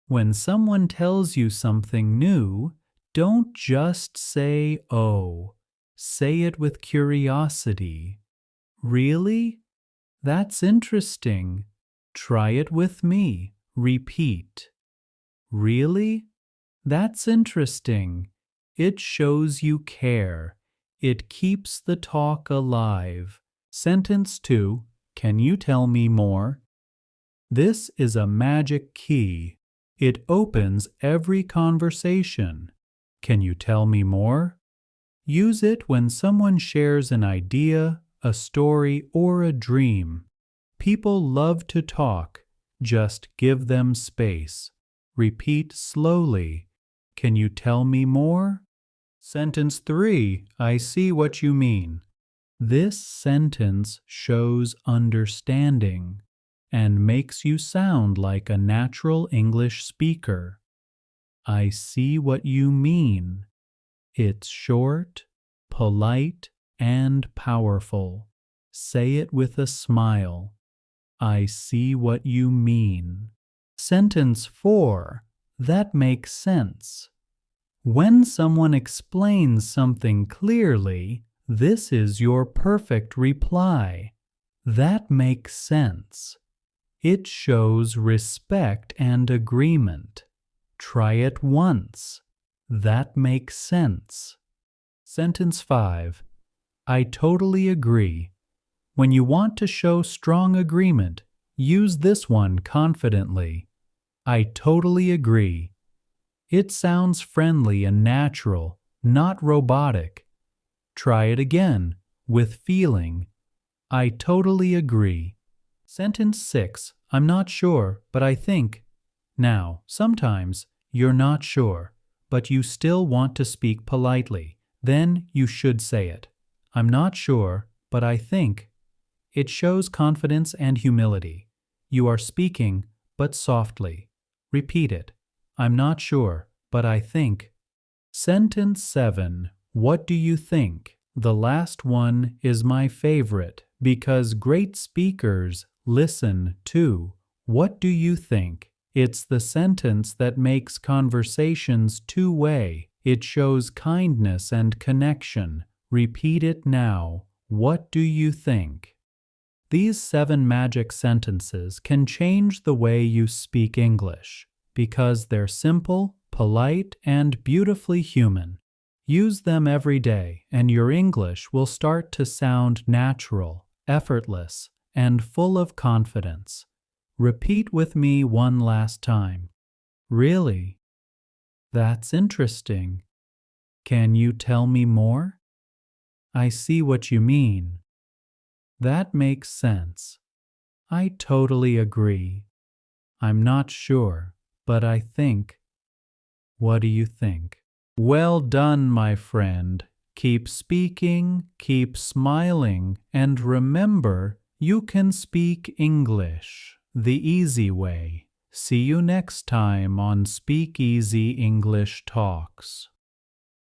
When someone tells you something new, don't just say, "Oh." Say it with curiosity. "Really? That's interesting. Try it with me." Repeat. "Really? That's interesting." It shows you care. It keeps the talk alive. Sentence 2. Can you tell me more? This is a magic key. It opens every conversation. Can you tell me more? Use it when someone shares an idea, a story, or a dream. People love to talk. Just give them space. Repeat slowly. Can you tell me more? Sentence 3. I see what you mean. This sentence shows understanding and makes you sound like a natural English speaker. I see what you mean. It's short, polite, and powerful. Say it with a smile. I see what you mean. Sentence 4. That makes sense. When someone explains something clearly, this is your perfect reply. That makes sense. It shows respect and agreement. Try it once. That makes sense. Sentence 5. I totally agree. When you want to show strong agreement, use this one confidently. I totally agree. It sounds friendly and natural, not robotic. Try it again, with feeling. I totally agree. Sentence 6. I'm not sure, but I think. Now, sometimes you're not sure, but you still want to speak politely. Then you should say it. I'm not sure, but I think. It shows confidence and humility. You are speaking, but softly. Repeat it. I'm not sure, but I think. Sentence 7. What do you think? The last one is my favorite because great speakers listen too. What do you think? It's the sentence that makes conversations two-way. It shows kindness and connection. Repeat it now. What do you think? These 7 magic sentences can change the way you speak English because they're simple, polite, and beautifully human. Use them every day, and your English will start to sound natural, effortless, and full of confidence. Repeat with me one last time. Really? That's interesting. Can you tell me more? I see what you mean. That makes sense. I totally agree. I'm not sure, but I think. What do you think? Well done, my friend. Keep speaking, keep smiling, and remember, you can speak English the easy way. See you next time on SpeakEasy English Talks.